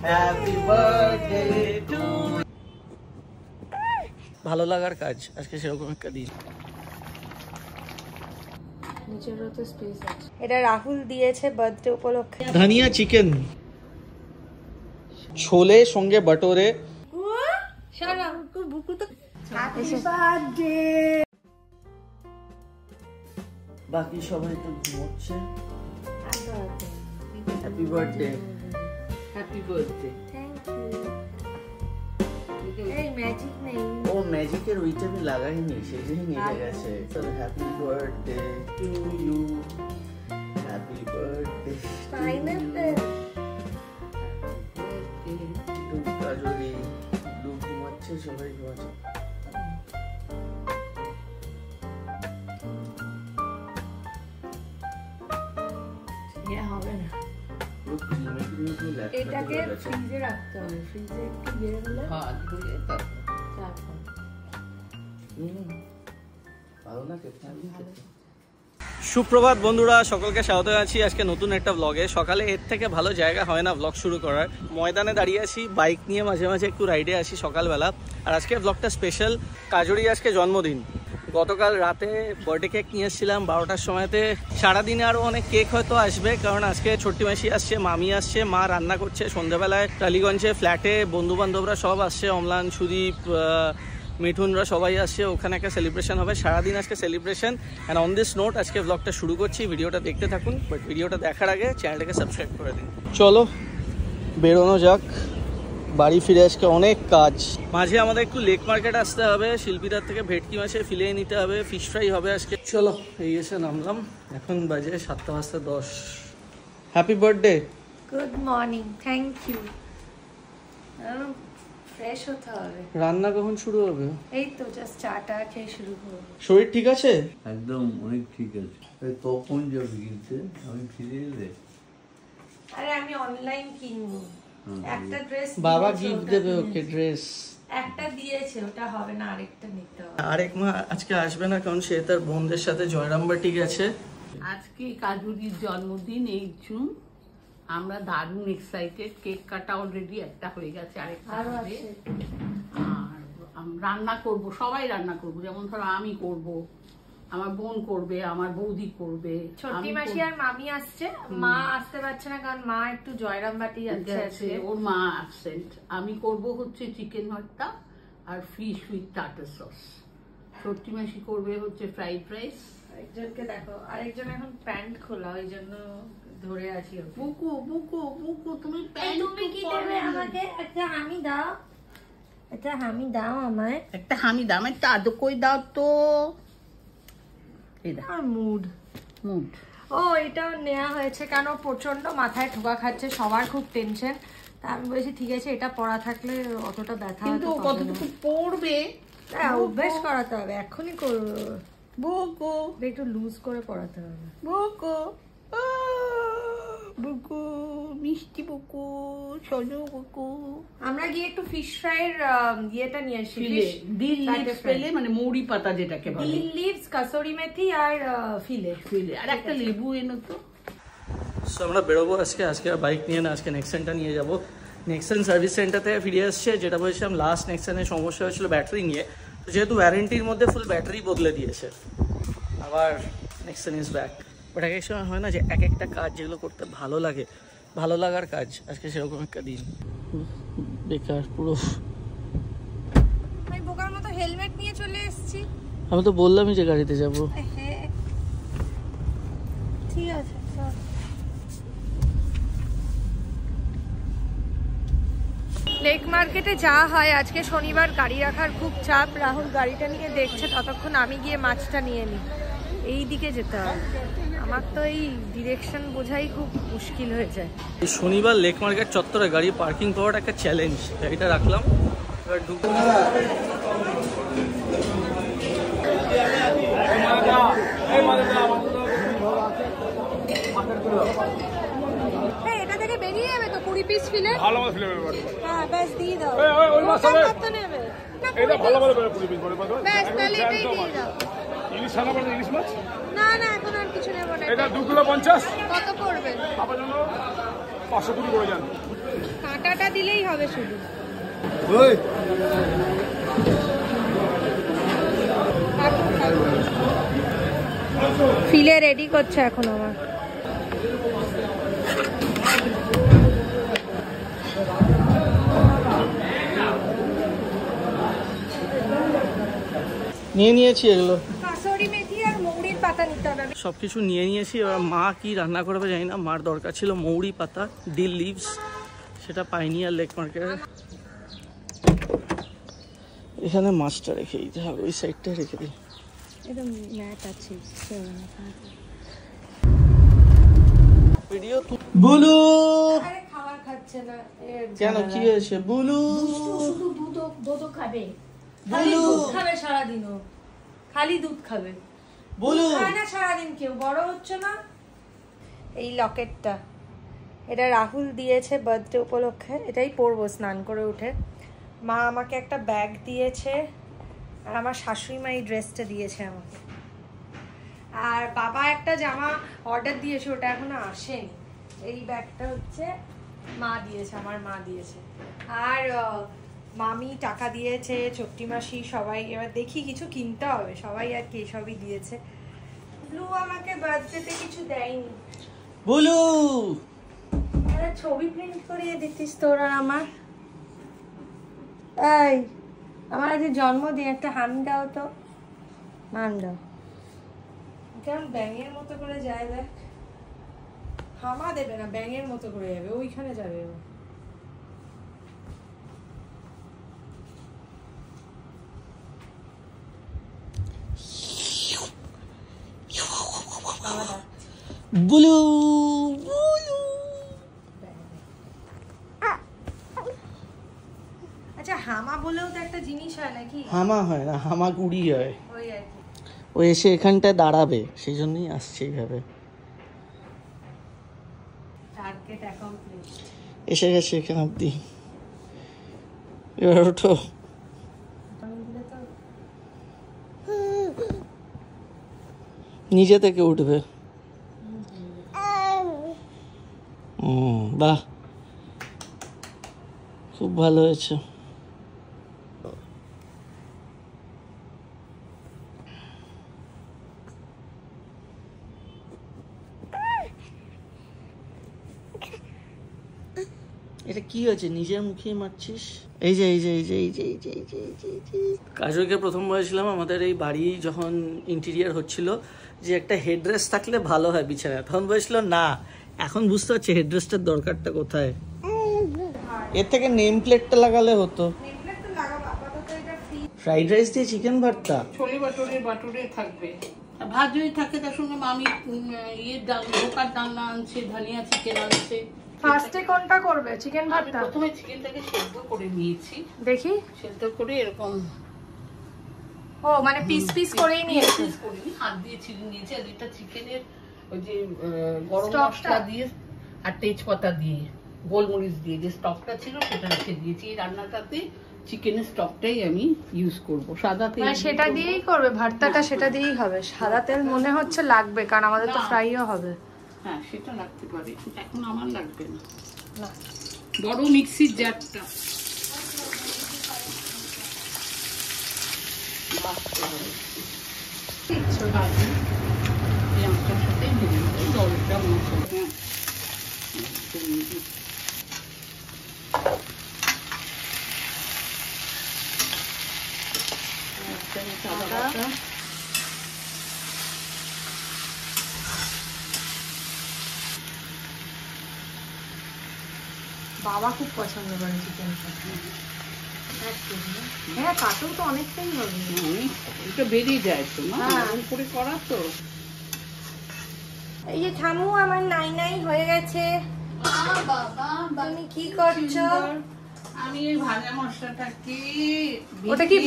Happy birthday two. ভালো লাগার কাজ আজকে সেরকম একটা দিন। নিচেরও তো স্পেস আছে। এটা রাহুল দিয়েছে বার্থডে উপলক্ষে। ধনিয়া চিকেন, ছোলে সঙ্গে বাটোরে। বাকি সবাই তো ঘুমোচ্ছে। Happy birthday. Happy birthday. Thank you. এই ম্যাজিক নেই। ও ম্যাজিকের ওইটা আমি লাগাইনি, সেই জন্যই মিলে গেছে। Happy birthday to you, happy birthday pineapple. Kajli ঘুমাচ্ছে, সবাই ঘুমাচ্ছে। হবে না, এটাকে ফ্রিজে রাখতে হবে। ফ্রিজে একটু বের হলে সুপ্রভাত বন্ধুরা, সকলকে স্বাগত জানাচ্ছি আজকে নতুন একটা ব্লগে। সকালে এর থেকে ভালো জায়গা হয় না ব্লগ শুরু করার। ময়দানে দাঁড়িয়ে আছি, বাইক নিয়ে মাঝে মাঝে একটু রাইডে আসি সকালবেলা। আর আজকে ব্লগটা স্পেশাল, কাজরি আজকে জন্মদিন। গতকাল রাতে বার্থডে কেক নিয়ে এসেছিলাম 12টার সময়তে। সারাদিনে আরও অনেক কেক হয়তো আসবে, কারণ আজকে ছোট্টি মাসি আসছে, মামি আসছে, মা রান্না করছে। সন্ধ্যাবেলায় টালিগঞ্জে ফ্ল্যাটে বন্ধুবান্ধবরা সব আসছে, অম্লান, সুদীপ, মিঠুনরা সবাই আসছে। ওখানে একটা সেলিব্রেশন হবে, সারাদিন আজকে celebration. And on this note আজকে ব্লগটা শুরু করছি। ভিডিওটা দেখতে থাকুন, বাট ভিডিওটা দেখার আগে চ্যানেলটাকে সাবস্ক্রাইব করে দিন। চলো বেরোনো যাক, বাড়ি ফিরে আজকে অনেক কাজ। মাঝে আমাদের একটু লেক মার্কেট আসতে হবে, শিল্পীদার থেকে ভেটকি মাছে ফিলিয়ে নিতে হবে, ফিশ ফ্রাই হবে আজকে। চলো এই এসে নামলাম, এখন বাজে 7:10। Happy birthday. Good morning. Thank you. Fresh হতে হবে। রান্না কখন শুরু হবে? এই তো জাস্ট চাটা খেয়ে শুরু করব। শরীর ঠিক আছে? একদম অনেক ঠিক আছে। তখন যাবি কিনতে, আমি ফিরে এলে। আরে আমি অনলাইন কিনবো একটা ড্রেস। বাবা গিফট দেবে ওকে ড্রেস। একটা দিয়েছে, ওটা হবে না, আরেকটা নিতে হবে। আরেক মা আজকে আসবে না, কারণ সে তার বোনদের সাথে জয়রামবাটি গেছে। আজকে কাজুরির জন্মদিন 8 জুন। আমরা দারুণ এক্সাইটেড। কেক কাটা অলরেডি একটা হয়ে গেছে, আরেকটা হবে। আর রান্না করব, সবাই রান্না করব। যেমন ধরো আমি করব, আমার বোন করবে, আমার বৌদি করবে, ছোট্টি মাসি আর মামি আসছে। মা আসতে পারছে না, কারণ মা একটু জয়রামবাটি যাচ্ছে, ওর মা অ্যাবসেন্ট। আমি করব হচ্ছে চিকেন ভর্তা আর ফিশ উইথ টার্টার সস। ছোট্টি মাসি করবে হচ্ছে ফ্রাইড রাইস। আরেকজনকে দেখো, আরেকজন এখন প্যান্ট খোলা, ওই জন্য ধরে আছি। বুকু বুকু বুকু, তুমি প্যান্ট তুমি কি দেবে আমাকে? একটা হামি দাও, একটা হামি দাও আমায়। একটা হামি দাও, একটা আদো কই দাও তো। আর মুড ও এটাও নেওয়া হয়েছে, কেন প্রচন্ড মাথায় ঠোকা খাচ্ছে, সবার খুব টেনশন। তা আমি বলছি ঠিক আছে, এটা পড়া থাকলে অতটা ব্যথা, কিন্তু কতটুকু পড়বে অভ্যেস করাতে হবে। এখনই করবো, বুকু একটু লুজ করে পড়াতে হবে। বুকু বুকু মিষ্টি বুকু, সোনু বুকু। আমরা গিয়ে একটু ফিশ ফ্রাইয়ের ইয়েটা নিয়ে আসি। ডিল লিভস পেলে, মানে মৌরি পাতা যেটাকে বলে। ডিল লিভস, কাসুরি মেথি আর ফিলে আর একটা লেবু এনো তো। সো আমরা বেরোবো আজকে আর বাইক নিয়ে না, আজকে নেক্সনটা নিয়ে যাবো। নেক্সন সার্ভিস সেন্টার থেকে ফিরে আসছে। যেটা বলছিলাম, লাস্ট নেক্সনের সমস্যা হয়েছিল ব্যাটারি নিয়ে, তো যেহেতু ওয়ারেন্টির মধ্যে ফুল ব্যাটারি বদলে দিয়েছে, আবার নেক্সন ইজ ব্যাক। বাট এক এক সময় হয় না যে এক একটা কাজ যেগুলো করতে ভালো লাগে, ভালো লাগার কাজ, আজকে সেরকম একটা দিন। বেকার পুরো। আমি বোকার মতো হেলমেট নিয়ে চলে এসেছি। আমি তো বললামই যে গাড়িতে যাবো। ঠিক আছে, লেক মার্কেটে যাওয়া হয়। আজকে শনিবার, গাড়ি রাখার খুব চাপ। রাহুল গাড়িটা নিয়ে দেখছে, ততক্ষণ আমি গিয়ে মাছটা নিয়ে নিই। এই দিকে যেতে হবে আমার, তো এই ডিরেকশন বোঝাই খুব মুশকিল হয়ে যায়। শনিবার লেক মার্কেট চত্বরে গাড়ি পার্কিং পাওয়াটা একটা চ্যালেঞ্জ। গাড়িটা রাখলাম, এবার ঢুকবো। এটা থেকে বেরিয়ে যাবে তো 20 পিস ফিলে। ভালো মাছ ফিলে হ্যাঁ ব্যাস দিয়ে দাও। ওই মাছ হবে, কত নেবে? এটা ভালো ভালো 20 পিস করে পাবে। ব্যাস তাহলে এটাই দিয়ে দাও। ইলিশ ছানা বলে ইলিশ মাছ। না না, এখন আর কিছু নেব না। এটা 2 কিলো 50। কত পড়বে? আপনার জন্য 520 করে যান। কাঁটাটা দিলেই হবে শুধু। ফিলে রেডি করছে এখন আমার। নিয়ে নিয়েছি এগুলো, কাসুরি মেথি আর মৌরির পাতা নিতে হবে। সবকিছু নিয়ে নিয়েছি। এবার মা কি রান্না করবে জানি না। মার দরকার ছিল মৌরি পাতা, ডিল লিভস, সেটা পাইনি আর লেক মার্কেটে। এখানে মাছটা রেখে দিতে হবে, ওই সাইডটা রেখে দিই। একদম ম্যাট আছে ভিডিও বুলু আরে খাবার খাচ্ছে না। কেন, কি হয়েছে বুলু? শুধু দুধ খাবে, খালি দুধ খাবে সারাদিনও, খালি দুধ খাবে। বুলু খায় না সারাদিন, কেউ বড় হচ্ছে না। এই লকেটটা এটা রাহুল দিয়েছে বার্থডে উপলক্ষে, এটাই পরবো স্নান করে উঠে। মা আমাকে একটা ব্যাগ দিয়েছে, আর আমার শাশুড়ি মা এই ড্রেসটা দিয়েছে আমাকে। আর বাবা একটা জামা অর্ডার দিয়েছে, ওটা এখনো আসেনি। এই ব্যাগটা হচ্ছে মা দিয়েছে, আমার মা দিয়েছে। আর মামি টাকা দিয়েছে, চট্টি মাসি, সবাই। এবার দেখি কিছু কিনতে হবে, সবাই আর কি সবই দিয়েছে। ব্লু আমাকে বার্থডেতে কিছু দেয়নি। বুলু আরে ছবি প্রিন্ট করিয়ে দিতিস তোর আর আমার। এই আমার আজ জন্মদিন, একটা হাম দাও তো, হাম দাও। কেমন ব্যাঙের মতো করে যায় দেখ। হামা দেবে না, ব্যাঙের মতো করে যাবে, ওইখানে যাবে ও। Blue blue. আচ্ছা হামা বলেও তো একটা জিনিস হয় নাকি? হামা হয় না, হামা গুড়ি হয়। ওই আর কি। ও এসে এখানটায় দাঁড়াবে, সেই জন্যই আসছে এইভাবে। Target accomplish. এসে গেছে এখানে অব্দি, এবার ওঠো। নিজে থেকে উঠবে। বাহ, খুব ভালো হয়েছে। এটা কি হয়েছে, নিজের মুখে মারছিস? এই যে এই যে এই যে এই যে এই যে এই যে এই যে এই যে কাজলকে প্রথম বলেছিলাম আমাদের এই বাড়ি যখন ইন্টেরিয়ার হচ্ছিল যে একটা হেডরেস থাকলে ভালো হয় বিছানায়, তখন বলেছিল না। এখন বুঝতে পারছি হেডরেসটার দরকারটা কোথায়। এর থেকে নেম প্লেটটা লাগালে হতো। ফ্রাইড রাইস দিয়ে চিকেন ভর্তা, ছোলে বাটুরে থাকবে, ভাত যদি থাকে তার সঙ্গে মামি ইয়ে ডাল, ঢোকার ডালনা আনছে, ধনিয়া চিকেন আনছে। ফার্স্টে কোনটা করবে, চিকেন ভর্তা? প্রথমে চিকেনটাকে সেদ্ধ করে নিয়েছি, দেখি সেদ্ধ করে এরকম ও মানে পিস পিস করেই নিয়েছি, হাত দিয়ে ছিঁড়ে নিয়েছি। আর এটা চিকেনের ওই যে গরম স্টকটা? মশলা দিয়ে আর তেজপাতা দিয়ে গোলমরিচ দিয়ে যে স্টকটা ছিল সেটা রেখে দিয়েছি। এই রান্নাটাতে চিকেনের স্টকটাই আমি ইউজ করব। সাদা তেল মানে সেটা দিয়েই করবে ভর্তাটা? সেটা দিয়েই হবে? সাদা তেল মনে হচ্ছে লাগবে, কারণ আমাদের তো ফ্রাইও হবে। হ্যাঁ সেটা লাগতে পারে, এখন আমার লাগবে না। না বড় মিক্সির জারটা বাছতে হবে। পেঁয়াজটার সাথে জলটা মশলা বাবা খুব পছন্দ করে চিকেনটা। হ্যাঁ কাটেও তো অনেকটাই হবে, এটা বেরিয়ে যায় তো না, হ্যাঁ। এরকম করে করা তো। এই যে ঠামু আমার নাই নাই হয়ে গেছে। বাবা তুমি কি করছো? আমি এই ভাজা মশলাটাকে ওটা কি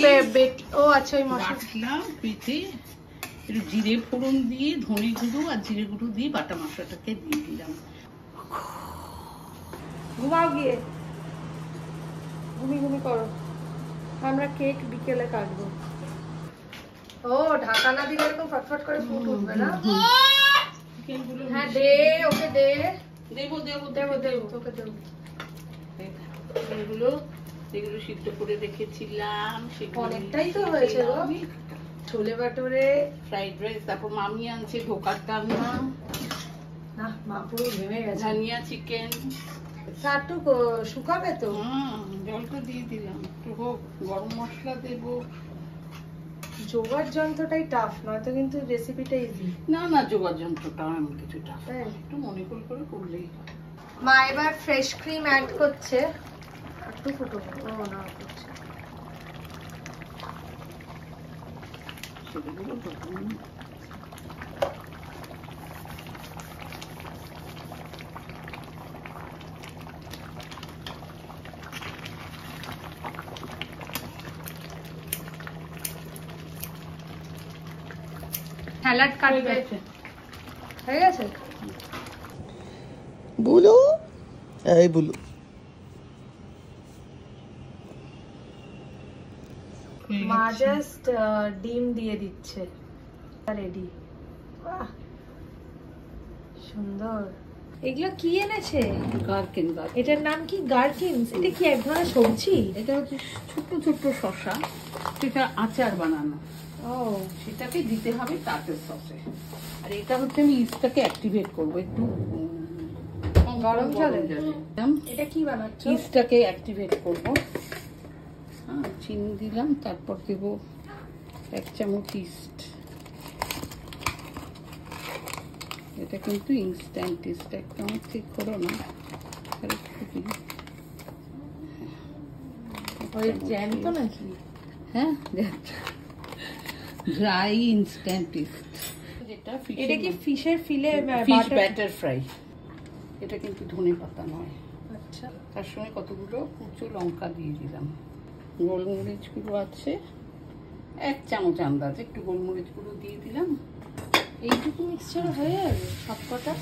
ও আচ্ছা ওই মশলা বাটলাম পিঠে, একটু জিরে ফোড়ন দিয়ে ধনে গুঁড়ো আর জিরে গুঁড়ো দিয়ে বাটা মশলাটাকে দিয়ে দিলাম। ঘুমাও গিয়ে, ঘুমি করো। আমরা কেক বিকেলে কাটবো। ও ঢাকা না দিলে এরকম ফটফট করে ফুট উঠবে না? হ্যাঁ দে, ওকে দে। দেবো দেবো দেবো তোকে দেবো। এগুলো সিদ্ধ করে রেখেছিলাম, সেগুলো অনেকটাই তো হয়েছে গো। ছোলে বাটোরে, ফ্রাইড রাইস, তারপর মামি আনছে ধোকার ডালনা, না মা পুরো ঘেমে গেছে। ধনিয়া চিকেন। একটু শুকাবে তো। জলটা দিয়ে দিলাম, একটু হোক, গরম মশলা দেবো। জোগাড় যন্ত্রটাই টাফ, নয়তো কিন্তু রেসিপিটা ইজি। না না, জোগাড় যন্ত্রটা এমন কিছু টাফ, একটু মনে করে করলেই হয়। মা এবার ফ্রেশ ক্রিম অ্যাড করছে, একটু ফুটো ও না করছে। সেগুলো স্যালাড কাটবে, হয়ে গেছে। বুলু, এই বুলু, মা জাস্ট ডিম দিয়ে দিচ্ছে, রেডি। সুন্দর। এগুলো কি এনেছে? গার্কিন। এটার নাম কি? গার্কিনস। এটা কি এক ধরনের সবজি? এটা হচ্ছে ছোট ছোট শসা, সেটা আচার বানানো। ও, সেটাকে দিতে হবে টার্টল সসে। আর এটা হচ্ছে আমি ইস্টটাকে অ্যাক্টিভেট করবো একটু গরম জলে। দিলাম, এটা কি বানাচ্ছ? ইস্টটাকে অ্যাক্টিভেট করবো। হ্যাঁ, চিনি দিলাম, তারপর দেব 1 চামচ ইস্ট। এটা কিন্তু ইনস্ট্যান্ট ইস্ট, একদম ঠিক করো না। ওই জ্যান্ত নাকি? হ্যাঁ, ড্রাই ইনস্ট্যান্ট ইস্ট। এটা কি ফিশের ফিলে? Fish batter fry. এটা কিন্তু ধনে পাতা নয়। আচ্ছা, তার সঙ্গে কতগুলো কুচো লঙ্কা দিয়ে দিলাম। গোলমরিচ গুঁড়ো আছে 1 চামচ আন্দাজে, একটু গোলমরিচ গুঁড়ো দিয়ে দিলাম। এইটুকু মিক্সচার হয়ে যাবে সব কটা?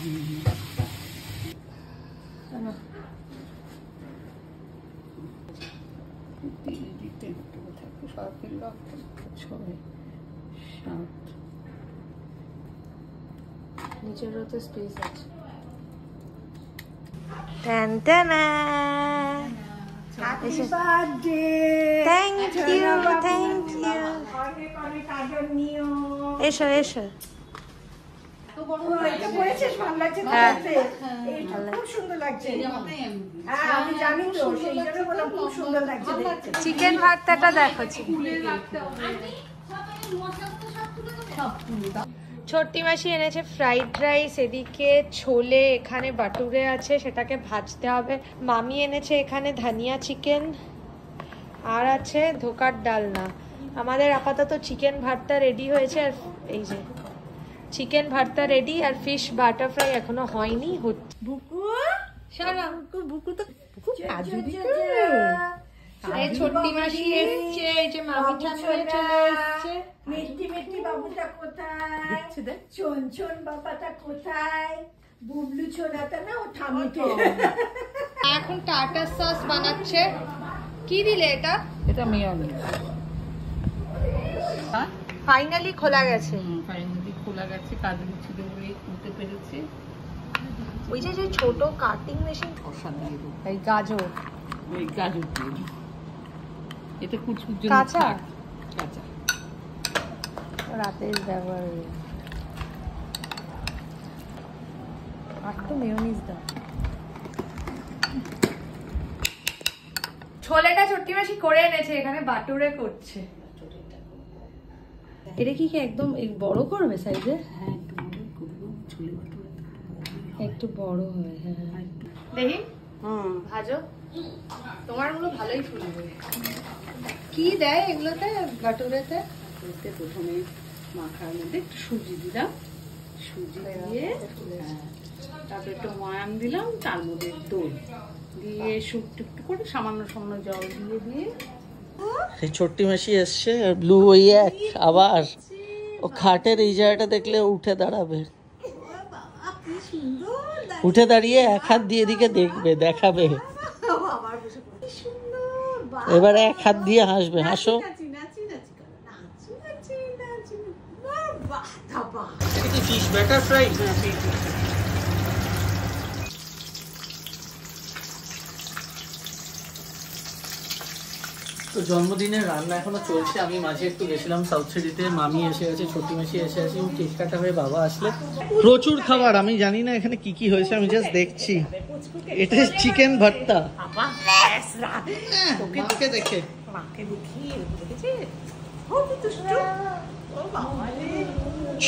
নিচেরও তো স্পেস আছে। Thank you, thank you. এসো এসো। চিকেন ভর্তাটা দেখো। ছোট্টি মাসি এনেছে ফ্রাইড রাইস, এদিকে ছোলে, এখানে বাটুরে আছে, সেটাকে ভাজতে হবে। মামি এনেছে এখানে ধনিয়া চিকেন, আর আছে ধোকার ডালনা। আমাদের আপাতত চিকেন ভর্তা রেডি হয়েছে, আর এই যে চিকেন ভর্তা রেডি, আর ফিশ বাটার ফ্রাই এখনো হয়নি, হচ্ছে। বুকু সারা বুকু তো কাজু এই ছোট্টি মাসি এসছে, এই যে মামি ঠাম্মি চলে এসছে। মিষ্টি মিষ্টি বাবুটা কোথায়? ছোন ছোন বাবাটা কোথায়? বুবলু ছোনাটা না, ও ঠামিকে। এখন টার্টার সস বানাচ্ছে। কি দিলে এটা? এটা মেয়োনিজ। ফাইনালি খোলা গেছে। ফাইনালি খোলা গেছে, কাজু ছিল বলে খুলতে পেরেছে। ওই যে ছোট কাটিং মেশিন, শসা দিয়ে দেবো, এই গাজর, ওই গাজর দিয়ে দেবো। এটা কুচকুচ কাঁচা কাঁচা রাতের ব্যবহার। একটু মেয়োনিজ দাও। ছোলেটা ছোট্টি মাসি করে এনেছে, এখানে বাটুরে করছে। এটা কি একদম বড় করবে সাইজে? হ্যাঁ, একটু বড় করবো, ছোলে বাটুরে একটু বড় হয়। হ্যাঁ, দেখি ভাজো, তোমার গুলো ভালোই ফুলবে। কি দেয় এগুলোতে বাটুরেতে? প্রথমে মাখার মধ্যে একটু সুজি দিলাম, সুজি দিয়ে তারপরে একটু ময়াম দিলাম, তার মধ্যে দই দিয়ে শুকটু একটু করে সামান্য সামান্য জল দিয়ে দিয়ে। এই ছোট্টি মাসি এসছে, আর ব্লু ওই এক আবার ও খাটের এই জায়গাটা দেখলে উঠে দাঁড়াবে, উঠে দাঁড়িয়ে এক হাত দিয়ে এদিকে দেখবে, দেখাবে। এবারে এক হাত দিয়ে হাসবে, হাসো। Fish batter fry. তো জন্মদিনের রান্না এখনো চলছে। আমি মাঝে একটু গেছিলাম সাউথ সিটিতে, মামি এসে গেছে, ছোটি মাসি এসে গেছে, কেক কাটা হয়ে বাবা আসলে। প্রচুর খাবার, আমি জানি না এখানে কি কি হয়েছে, আমি জাস্ট দেখছি। এটা চিকেন ভর্তা, তোকে দেখে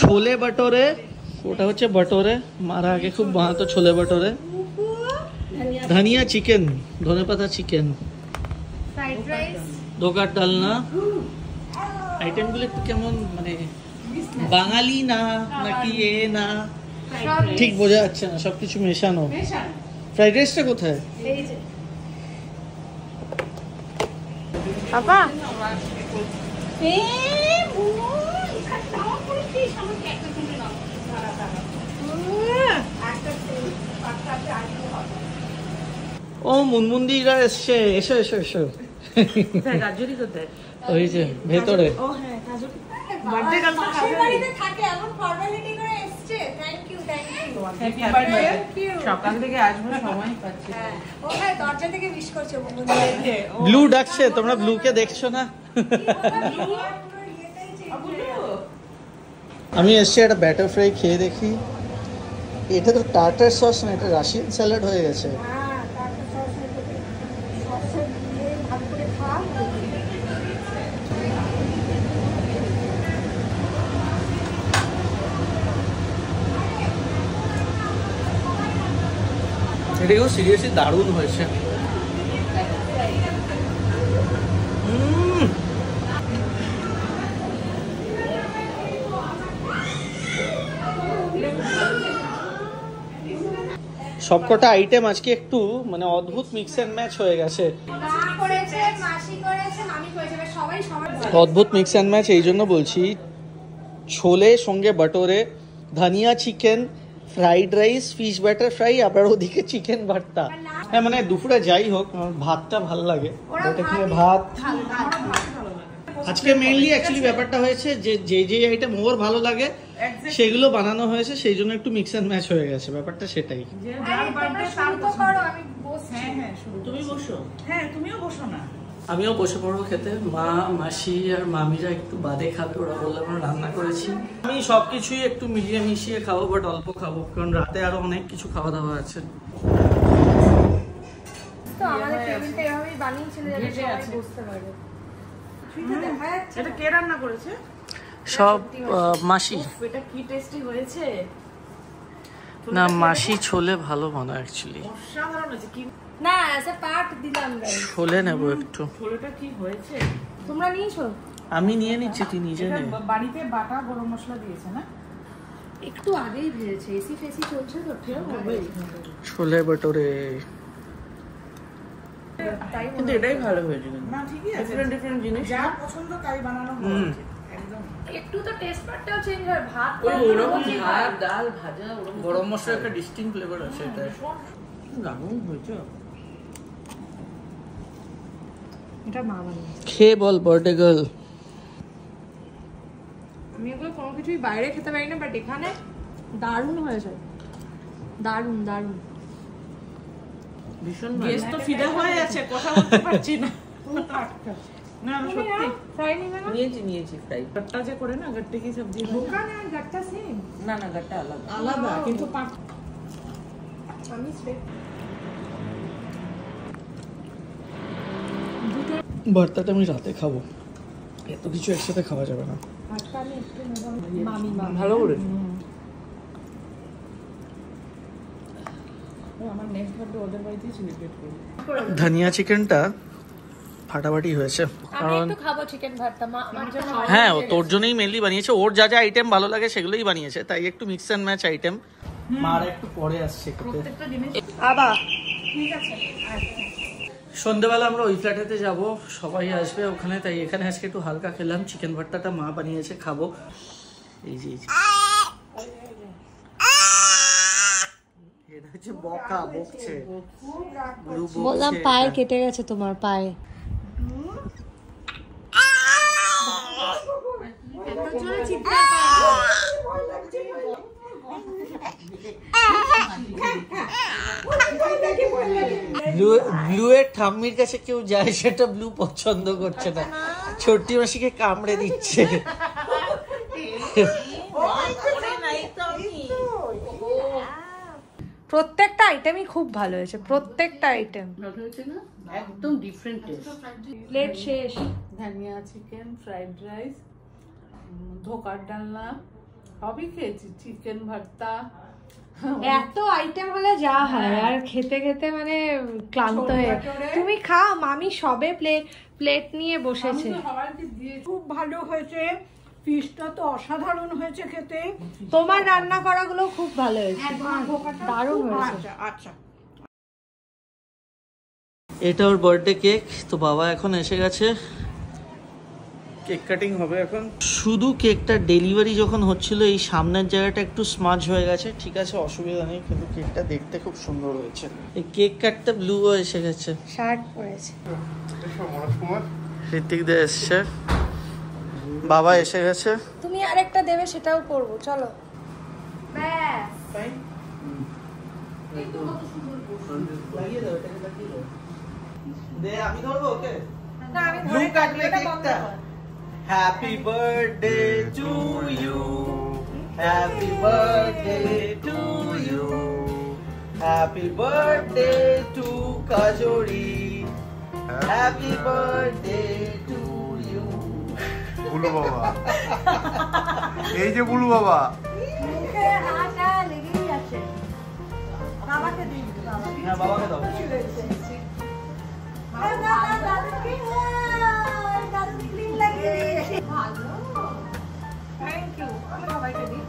ছোলে ভটোরে, ওটা হচ্ছে ভটোরে, মারা আগে খুব বানাতো ছোলে ভটোরে। ধনিয়া চিকেন, ধনেপাতা চিকেন, ফ্রাইড রাইস, দোকার ডালনা। আইটেমগুলো একটু কেমন মানে বাঙালি না নাকি এ না ঠিক বোঝা যাচ্ছে না, সবকিছু মেশানো। ফ্রাইড রাইসটা কোথায়? এই যে বাবা ও মুনমুন্দিরা এসছে, এসো এসো এসো। ওই যে ভেতরে সকাল থেকে আসবো, সময় পাচ্ছি। দরজা থেকে উইশ করছে। ব্লু ডাকছে, তোমরা ব্লুকে দেখছো না? আমি এসছি একটা ব্যাটার ফ্রাই খেয়ে দেখি। এটা তো টার্টার সস না, এটা রাশিয়ান স্যালাড হয়ে গেছে। এটাও সিরিয়াসলি দারুণ হয়েছে। সবকটা আইটেম আজকে একটু মানে অদ্ভুত মিক্স এন্ড ম্যাচ হয়ে গেছে। অদ্ভুত মিক্স এন্ড ম্যাচ, এই জন্য বলছি। ছোলে সঙ্গে বাটোরে, ধনিয়া chicken, fried rice, fish batter fry, আবার ওদিকে চিকেন ভর্তা। হ্যাঁ মানে দুপুরে যাই হোক, আমার ভাতটা ভালো লাগে। এখানে ভাত আজকে মেইনলি অ্যাকচুয়ালি ব্যাপারটা হয়েছে যে যে আইটেম ওর ভালো লাগে সেগুলো বানানো হয়েছে, সেই জন্য একটু মিক্স এন্ড ম্যাচ হয়ে গেছে ব্যাপারটা, সেটাই। তুমি বসো। হ্যাঁ তুমিও বসো না। আমিও বসে পড়বো খেতে। মা, মাসি আর মামিরা একটু বাদে খাবে, ওরা বললে আমরা রান্না করেছি। আমি সবকিছুই একটু মিলিয়ে মিশিয়ে খাবো, বাট অল্প খাবো, কারণ রাতে আরো অনেক কিছু খাওয়া দাওয়া আছে। তো আমাদের টেবিলটা এভাবেই বানিয়েছিল যাতে সবাই বসতে পারে। এটা কে রান্না করেছে? সব মাসি। এটা কি টেস্টি হয়েছে না, মাসি ছোলে ভালো বানায় অ্যাকচুয়ালি। অসাধারণ হয়েছে। কি না এসে পার্ট দিলাম গাইস। ছোলে নেবো একটু। ছোলেটা কি হয়েছে? তোমরা নিয়েছো? আমি নিয়ে নিচ্ছি, তুই নিজে নে। বাড়িতে বাটা গরম মশলা দিয়েছে না? একটু আগেই ভেজেছে, এসি ফেসি চলছে তো ঠিক হবে। ছোলে ভটোরে কিন্তু এটাই ভালো হয়েছে। না ঠিকই আছে, ডিফারেন্ট জিনিস, যা পছন্দ তাই বানানো হয়েছে। একদম একটু তো টেস্ট পারটাও চেঞ্জ হয়। ভাত ওরকম ভাত, ডাল, ভাজা, ওরকম গরম মশলার একটা ডিস্টিংক্ট ফ্লেভার আছে। এটা দারুণ হয়েছে। এটা মা বানিয়েছে। খেয়ে বল বার্থডে গার্ল। আমি এগুলো কোনো কিছুই বাইরে খেতে পারি না, বাট এখানে দারুণ হয়েছে, দারুণ দারুণ। ভীষণ গেস্ট তো ফিদা হয়ে আছে, কথা বলতে পারছি না। না আমি সত্যি ফ্রাই নিবে না? নিয়েছি ফ্রাই। গট্টা যে করে না, গট্টে কি সবজি দোকানে আর গাট্টা সেম? না না, গট্টা আলাদা আলাদা, কিন্তু আমি স্ট্রেট ভর্তাটা আমি রাতে খাবো, এত কিছু একসাথে খাওয়া যাবে না। ভাতটা আমি একটু নেব। মামি ভালো করে। আমার নেক্সট বার্থডে ওদের বাড়িতেই সেলিব্রেট করব। ধনিয়া চিকেনটা ফাটাফাটি হয়েছে। আমি একটু খাবো চিকেন ভর্তা। মা আমার জন্য হ্যাঁ, ও তোর জন্যই মেনলি বানিয়েছে, ওর যা যা আইটেম ভালো লাগে সেগুলোই বানিয়েছে, তাই একটু মিক্স এন্ড ম্যাচ আইটেম। মার একটু পরে আসছে খেতে। প্রত্যেকটা জিনিস আবার ঠিক আছে। সন্ধ্যাবেলা আমরা ওই ফ্ল্যাটেতে যাব, সবাই আসবে ওখানে, তাই এখানে আজকে একটু হালকা খেলাম। চিকেন ভর্তাটা মা বানিয়েছে, খাবো। এই যে এটা হচ্ছে বকা, বকছে। বললাম পায়ে কেটে গেছে তোমার পায়ে। এত জোরে চিৎকার করে। ব্লু এর ঠাম্মির কাছে কেউ যায়, সেটা ব্লু পছন্দ করছে না, ছোট্টি মাসিকে কামড়ে দিচ্ছে। প্রত্যেকটা আইটেমই খুব ভালো হয়েছে, প্রত্যেকটা আইটেম। ভালো হয়েছে না, একদম ডিফারেন্ট টেস্ট। প্লেট শেষ। ধনিয়া চিকেন, ফ্রাইড রাইস, ধোকার ডালনা সবই খেয়েছি, চিকেন ভর্তা। এত আইটেম হলে যা হয়, আর খেতে খেতে মানে ক্লান্ত হয়ে। তুমি খাও, মামি সবে প্লেট নিয়ে বসেছে। সবাইকে দিয়ে খুব ভালো হয়েছে, ফিশটা তো অসাধারণ হয়েছে খেতে। তোমার রান্না করাগুলো খুব ভালো হয়েছে, দারুণ হয়েছে। আচ্ছা আচ্ছা। এটা ওর বার্থডে কেক, তো বাবা এখন এসে গেছে, কেক কাটিং হবে এখন। শুধু কেকটা ডেলিভারি যখন হচ্ছিল এই সামনের জায়গাটা একটু স্মাজ হয়ে গেছে, ঠিক আছে অসুবিধা নেই, কিন্তু কেকটা দেখতে খুব সুন্দর হয়েছে। এই কেক কাটতে ব্লুও এসে গেছে, শার্ট পরেছে। ঋত্বিক দা এসছে, বাবা এসে গেছে। তুমি আরেকটা দেবে, সেটাও করবো, চলো। ব্যাস। আমি ধরবো ওকে। না, আমি ব্লু কাটলে কেকটা। Happy birthday to you, happy birthday to you, happy birthday to Kajri, happy birthday to you. Bulu বাবা, এই যে বুলু বাবা, বাবাকে দিন, হ্যাঁ বাবাকে দাও। দারুণ ক্লিন লাগে। Thank you. আমি সবাইকে দিই।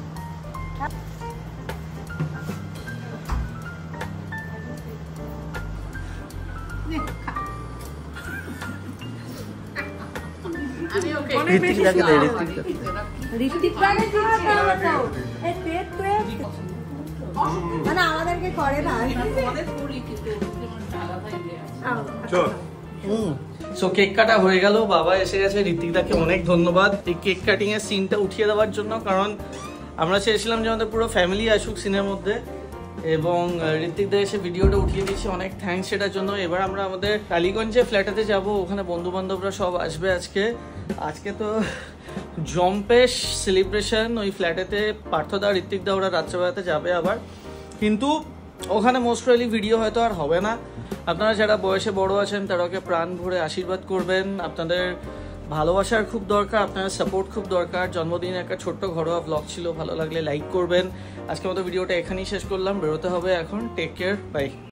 আমি ওকে ঋত্বিক দাকে দে, ঋত্বিক দা। ঋত্বিক রাগে দিচ্ছে তো। এই পেট মানে আমাদেরকে করে না। তোমাদের করি, কিন্তু আলাদাই দেয়া। চল। সো কেক কাটা হয়ে গেল, বাবা এসে গেছে। ঋত্বিক দাকে অনেক ধন্যবাদ এই কেক কাটিং এর সিনটা উঠিয়ে দেওয়ার জন্য, কারণ আমরা চেয়েছিলাম যে আমাদের পুরো ফ্যামিলি আসুক সিনের মধ্যে, এবং ঋত্বিক দা এসে ভিডিওটা উঠিয়ে দিয়েছে, অনেক থ্যাঙ্কস সেটার জন্য। এবার আমরা আমাদের টালিগঞ্জে ফ্ল্যাটেতে যাব, ওখানে বন্ধু বান্ধবরা সব আসবে আজকে তো জম্পেশ সেলিব্রেশন ওই ফ্ল্যাটেতে। পার্থদা ঋত্বিক দা ওরা রাত্রেবেলাতে যাবে আবার, কিন্তু ওখানে মোস্ট প্রবলি ভিডিও হয়তো আর হবে না। আপনারা যারা বয়সে বড় আছেন তারা ওকে প্রাণ ভরে আশীর্বাদ করবেন, আপনাদের ভালোবাসার খুব দরকার, আপনাদের সাপোর্ট খুব দরকার। জন্মদিনে একটা ছোট্ট ঘরোয়া ব্লগ ছিল, ভালো লাগলে লাইক করবেন। আজকের মতো ভিডিওটা এখানেই শেষ করলাম, বেরোতে হবে এখন। Take care, by.